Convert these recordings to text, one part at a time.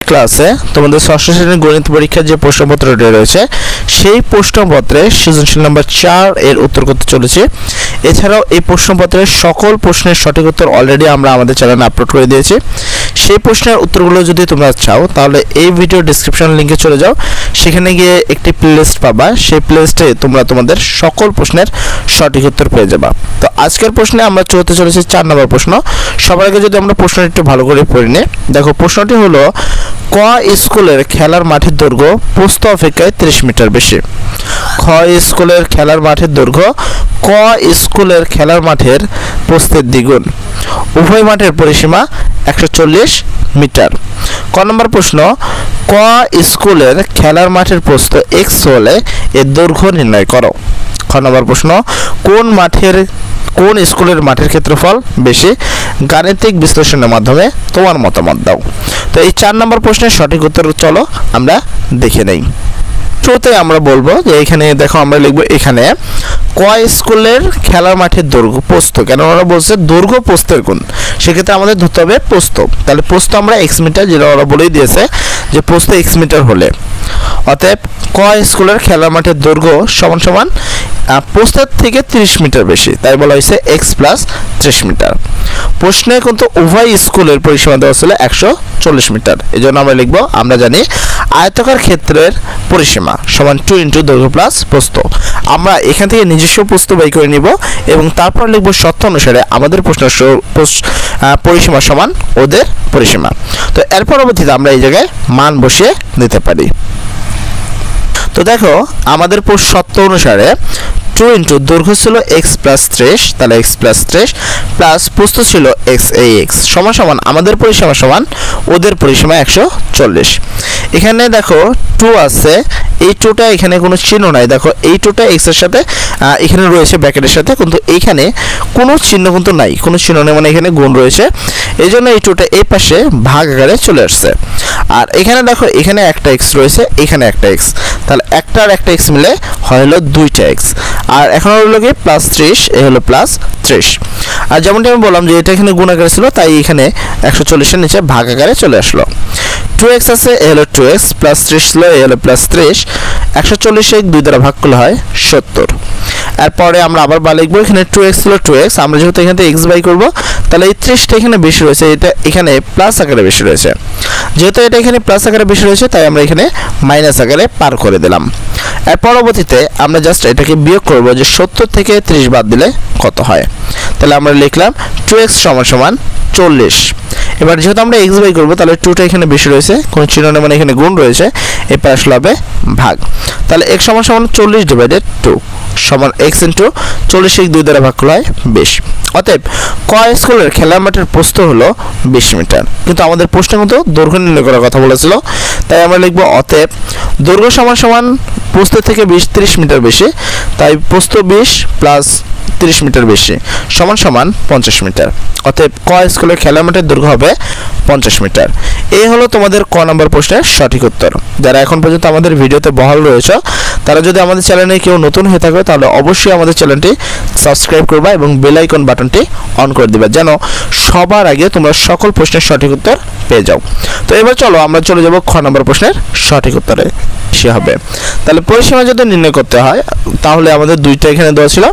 ক্লাসে তোমাদের ষষ্ঠ শ্রেণীর গণিত পরীক্ষার যে প্রশ্নপত্রটি রয়েছে সেই প্রশ্নপত্রে সৃজনশীল নাম্বার 4 এর উত্তর করতে চলেছি। এছাড়াও এই প্রশ্নপত্রের সকল প্রশ্নের সঠিক উত্তর অলরেডি আমরা আমাদের চ্যানেলে আপলোড করে দিয়েছি। সেই প্রশ্নের উত্তরগুলো যদি তোমরা চাও তাহলে এই ভিডিও ডেসক্রিপশন লিংকে চলে যাও, সেখানে গিয়ে একটি প্লেলিস্ট পাবা, সেই প্লেলিস্টে তোমরা তোমাদের সকল প্রশ্নের সঠিক উত্তর পেয়ে যাবা। তো আজকের প্রশ্নে আমরা চলতে চলেছি 4 নম্বর প্রশ্ন। সবার আগে যদি আমরা প্রশ্নটি একটু ভালো করে পড়ে নিই, দেখো প্রশ্নটি হলো ক স্কুলের খেলার মাঠের দৈর্ঘ্য প্রস্থ অপেক্ষায় 30 মিটার বেশি। খ স্কুলের খেলার মাঠের দৈর্ঘ্য ক স্কুলের খেলার মাঠের প্রস্থের দ্বিগুণ। উভয় মাঠের পরিসীমা 140 মিটার। ক নম্বর প্রশ্ন, ক স্কুলের খেলার মাঠের প্রস্থ x হলে এর দৈর্ঘ্য নির্ণয় করো। খ নম্বর প্রশ্ন, কোন স্কুলের মাঠের ক্ষেত্রফল বেশি? গাণিতিক বিশ্লেষণের মাধ্যমে তোমার মতামত দাও। তো এই 4 নম্বর প্রশ্নের সঠিক উত্তর চলো আমরা দেখে নেই। শুরুতে আমরা বলবো যে এখানে দেখো আমরা লিখবো এখানে ক স্কুলের খেলার মাঠের দৈর্ঘ্য প্রস্থ, কেন ওরা বলছে দৈর্ঘ্য প্রস্থের গুণ, সেক্ষেত্রে আমাদের ধরতে হবে প্রস্থ। তাহলে প্রস্থ আমরা x মিটার, যেটা ওরা বলেই দিয়েছে যে প্রস্থ x মিটার হলে, অতএব ক স্কুলের খেলার মাঠের দৈর্ঘ্য সমান সমান প্রস্থের থেকে 30 মিটার বেশি, তাই বলা হয়েছে x প্লাস 30 মিটার। প্রশ্নে কিন্তু উভয় স্কুলের পরিসীমা দেওয়া ছিল 140 মিটার, এই জন্য আমরা লিখবো, আমরা জানি আয়তাকার ক্ষেত্রের পরিসীমা সমান 2 ইন্টু দৈর্ঘ্য প্লাস প্রস্থ। আমরা এখান থেকে নিজস্ব প্রস্থ বের করে নিব এবং তারপর লিখবো শর্ত অনুসারে আমাদের প্রশ্নের পরিসীমা সমান ওদের পরিসীমা। তো এর পরবর্তীতে আমরা এই জায়গায় মান বসিয়ে দিতে পারি। তো দেখো আমাদের শর্ত অনুসারে 2 ইন্টু দৈর্ঘ্য ছিল x প্লাস 30, তাহলে x প্লাস 30 প্লাস প্রস্থ ছিল x সমান সমান আমাদের পরিসীমা সমান ওদের পরিসীমা 140। এখানে দেখো 2 আছে, এই 2টা এখানে কোনো চিহ্ন নাই, দেখো এই 2টা x এর সাথে এখানে রয়েছে ব্র্যাকেটের সাথে, কিন্তু এইখানে কোনো চিহ্ন কিন্তু নাই, কোনো চিহ্ন নেই, মানে এখানে গুণ রয়েছে, এই জন্য এই 2টা এই পাশে ভাগ আকারে চলে আসছে। আর এখানে দেখো এখানে একটা x রয়েছে, এখানে একটা x, তাহলে একটা আর একটা x মিলে হলো 2টা x। আর এখন হলো কি প্লাস 30, এ হলো প্লাস 30। আর যেমনটি আমি বললাম যে এটা এখানে গুণ আকারে ছিল, তাই এখানে 140 এর নিচে ভাগ আকারে চলে আসলো। 2x আছে, এ হলো 2x, প্লাস 30 ছিল, এ হলো প্লাস 30, 140 এ 2 দ্বারা ভাগ করলে হয় 70। এরপরে আমরা আবার বা লিখবো এখানে 2x ছিল 2x, আমরা যেহেতু এখান থেকে x বাই করবো, তাহলে এই 30টা এখানে বেশি রয়েছে, এটা এখানে প্লাস আকারে বেশি রয়েছে, যেহেতু এটা এখানে প্লাস আকারে বেশি রয়েছে তাই আমরা এখানে মাইনাস আকারে পার করে দিলাম। এর পরবর্তীতে আমরা জাস্ট এটাকে বিয়োগ করব যে 70 থেকে 30 বাদ দিলে কত হয়, তাহলে আমরা লিখলাম 2x সমান সমান 40। এবার যেহেতু আমরা x বাই করবো তাহলে 2টা এখানে বেশি রয়েছে, কোনো চিহ্ন নেই, মানে এখানে গুণ রয়েছে, এই পাশে আসলে হবে ভাগ, তাহলে x সমান সমান 40 ডিভাইডেড 2 সমান x ইন্টু 40 2 দ্বারা ভাগ করা হয় 20। অতএব ক স্কুলের খেলার মাঠের প্রস্থ হলো 20 মিটার, কিন্তু আমাদের প্রশ্নের মতো দৈর্ঘ্য নির্ণয় করার কথা বলেছিল, তাই আমরা লিখবো অতএব দৈর্ঘ্য সমান সমান প্রস্থের থেকে 30 মিটার বেশি, তাই প্রস্থ 20 প্লাস 30 মিটার বেশি সমান সমান 50 মিটার। অতএব ক স্কুলের খেলার মাঠের দৈর্ঘ্য হবে 50 মিটার। এই হলো তোমাদের ক নম্বর প্রশ্নের সঠিক উত্তর। যারা এখন পর্যন্ত আমাদের ভিডিওতে বহাল রয়েছে তারা যদি আমাদের চ্যানেলে কেউ নতুন হয়ে থাকে তাহলে অবশ্যই আমাদের চ্যানেলটি সাবস্ক্রাইব করবা এবং বেল আইকন বাটনটি অন করে দিবা, যেন সবার আগে তোমরা সকল প্রশ্নের সঠিক উত্তর পেয়ে যাও। তো এবার চলো আমরা চলে যাব খ নম্বর প্রশ্নের সঠিক উত্তরে সে হবে। তাহলে পরিসীমা যদি নির্ণয় করতে হয় তাহলে আমাদের দুইটা এখানে দেওয়া ছিল,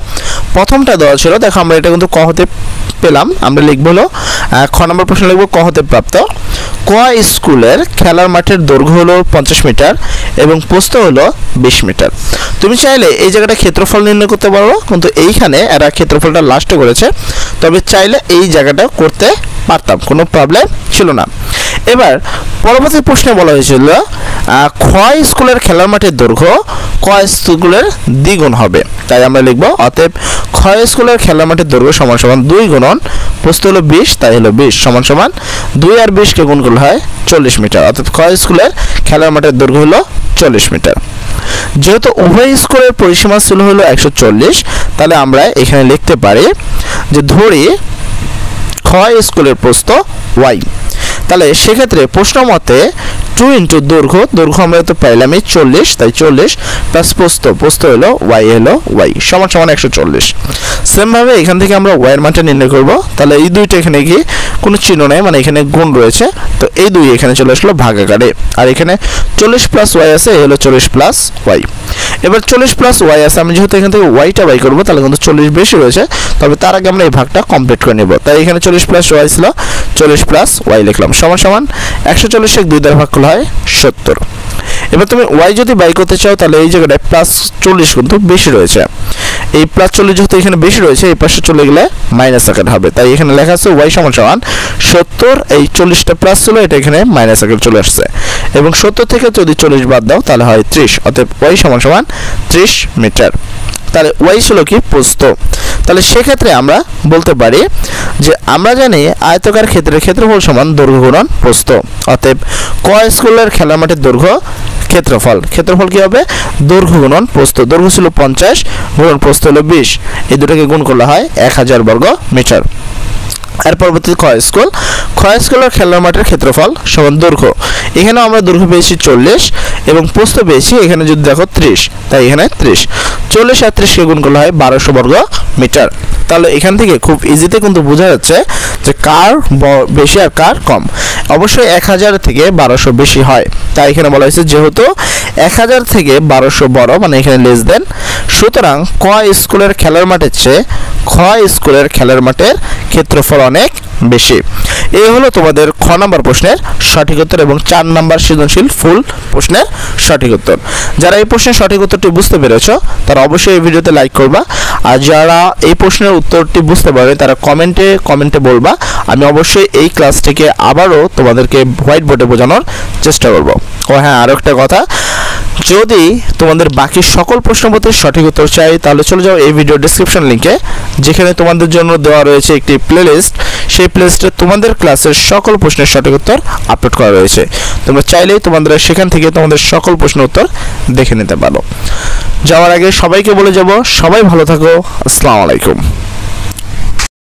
প্রথমটা দেওয়া ছিল, দেখো আমরা এটা কিন্তু ক হতে পেলাম, আমরা লিখবো হলো খ নম্বর প্রশ্ন লিখবো ক হতে প্রাপ্ত ক স্কুলের খেলার মাঠের দৈর্ঘ্য হলো 50 মিটার এবং প্রস্থ হলো 20 মিটার। তুমি চাইলে এই জায়গাটা ক্ষেত্রফল নির্ণয় করতে পারো, কিন্তু এইখানে এরা ক্ষেত্রফলটা লাস্টে করেছে, তবে চাইলে এই জায়গাটা করতে পারতাম, কোনো প্রবলেম ছিল না। এবার পরবর্তী প্রশ্নে বলা হয়েছিল খ স্কুলের খেলার মাঠের দৈর্ঘ্য ক স্কুলের দ্বিগুণ হবে, তাই আমরা লিখবো অতএব খ স্কুলের খেলার মাঠের দৈর্ঘ্য সমান সমান 2 গুণন প্রস্থ হলো 20, তাই হলো 20 সমান সমান 2 আর 20 কে গুণ করলে হয় 40 মিটার। অর্থাৎ খ স্কুলের খেলার মাঠের দৈর্ঘ্য হলো 40 মিটার। যেহেতু উভয় স্কুলের পরিসীমা ছিল হলো 140, তাহলে আমরা এখানে লিখতে পারি যে ধরি খ স্কুলের প্রস্থ y, তাহলে সেক্ষেত্রে প্রশ্ন মতে 2 ইন্টু দৈর্ঘ্য আমরা তো পাইলামই 40, তাই 40 প্লাস পোস্ত হলো y হলো y সমান 140। সেম ভাবে এখান থেকে আমরা y এর মানটা নির্ণয় করব। তাহলে এই দুইটা এখানে কি কোনো চিহ্ন নাই, মানে এখানে গুণ রয়েছে, তো এই দুই এখানে চলে আসলো ভাগাকারে, আর এখানে 40 প্লাস y আছে, এই হলো 40 প্লাস y। এবার 40 প্লাস y আছে, আমি যেহেতু এখান থেকে y-টা বাই করব, তাহলে কিন্তু 40 বেশি রয়েছে, তবে তার আগে আমরা এই ভাগটা কমপ্লিট করে নেব। তাই এখানে 40 প্লাস y ছিল, 40 প্লাস y লিখলাম সমান 140 এক 2 দ্বারা ভাগ করলে হয় 70। এবার তুমি y যদি বাই করতে চাও, তাহলে এই জায়গাটায় প্লাস 40 কিন্তু বেশি রয়েছে, এই প্লাস 40 যেহেতু এখানে বেশি রয়েছে, এই পাশে চলে গেলে মাইনাস আকার হবে, তাই এখানে লেখা আছে y সমান 70। এই 40টা প্লাস ছিল, এটা এখানে মাইনাস আকার চলে আসছে, এবং 70 থেকে যদি 40 বাদ দাও তাহলে হয় 30, অতএব y সমান 30 মিটার। তাহলে y ছিল কি প্রস্থ। তাহলে সেক্ষেত্রে আমরা বলতে পারি যে আমরা জানি আয়তাকার ক্ষেত্রের ক্ষেত্রফল সমান দৈর্ঘ্য গুণন প্রস্থ, অতএব ক স্কুলের খেলার মাঠের দৈর্ঘ্য ক্ষেত্রফল কি হবে দৈর্ঘ্য গুণন প্রস্থ। দৈর্ঘ্য ছিল 50 গুণন প্রস্থ হলো 20, এই দুটোকে গুণ করলে হয় 1000 বর্গ মিটার। এর পরবর্তী খ স্কুলের খেলার মাঠের ক্ষেত্রফল সমান দৈর্ঘ্য। এখানে আমরা দৈর্ঘ্য পেয়েছি 40 এবং প্রস্থ পেয়েছি এখানে যদি দেখো 30, তাই এখানে 30, 40 আর 30 কে গুণ করলে হয় 1200 বর্গ মিটার। তাহলে এখান থেকে খুব ইজিতে কিন্তু বোঝা যাচ্ছে যে কার বেশি আর কার কম। অবশ্যই 1000 থেকে 1200 বেশি হয়, তাই এখানে বলা হয়েছে যেহেতু 1000 থেকে 1200 বড়, মানে এখানে লেস দেন, সুতরাং ক স্কুলের খেলার মাঠের চেয়ে খ স্কুলের খেলার মাঠের ক্ষেত্রফল অনেক বেশি। এই হলো তোমাদের খ নাম্বার প্রশ্নের সঠিক উত্তর এবং 4 নাম্বার সৃজনশীল ফুল প্রশ্নের সঠিক উত্তর। যারা এই প্রশ্নের সঠিক উত্তরটি বুঝতে পেরেছো তারা অবশ্যই এই ভিডিওতে লাইক করবা, আর যারা এই প্রশ্নের উত্তরটি বুঝতে পারবে তারা কমেন্টে বলবা। আমি অবশ্যই এই ক্লাসটিকে আবারও তোমাদেরকে হোয়াইট বোর্ডে বোঝানোর চেষ্টা করব। ও হ্যাঁ, আরও একটা কথা, যদি তোমাদের বাকি সকল প্রশ্নপত্রের সঠিক উত্তর চাই তাহলে চলে যাও এই ভিডিও ডেসক্রিপশন লিংকে, যেখানে তোমাদের জন্য দেওয়া রয়েছে একটি প্লেলিস্ট। সেই প্লেলিস্টে তোমাদের ক্লাসের সকল প্রশ্নের সঠিক উত্তর আপলোড করা রয়েছে। তোমরা চাইলেই তোমাদের সেখান থেকে তোমাদের সকল প্রশ্নের উত্তর দেখে নিতে পারো। যাওয়ার আগে সবাইকে বলে যাব, সবাই ভালো থাকো। আসসালামু আলাইকুম।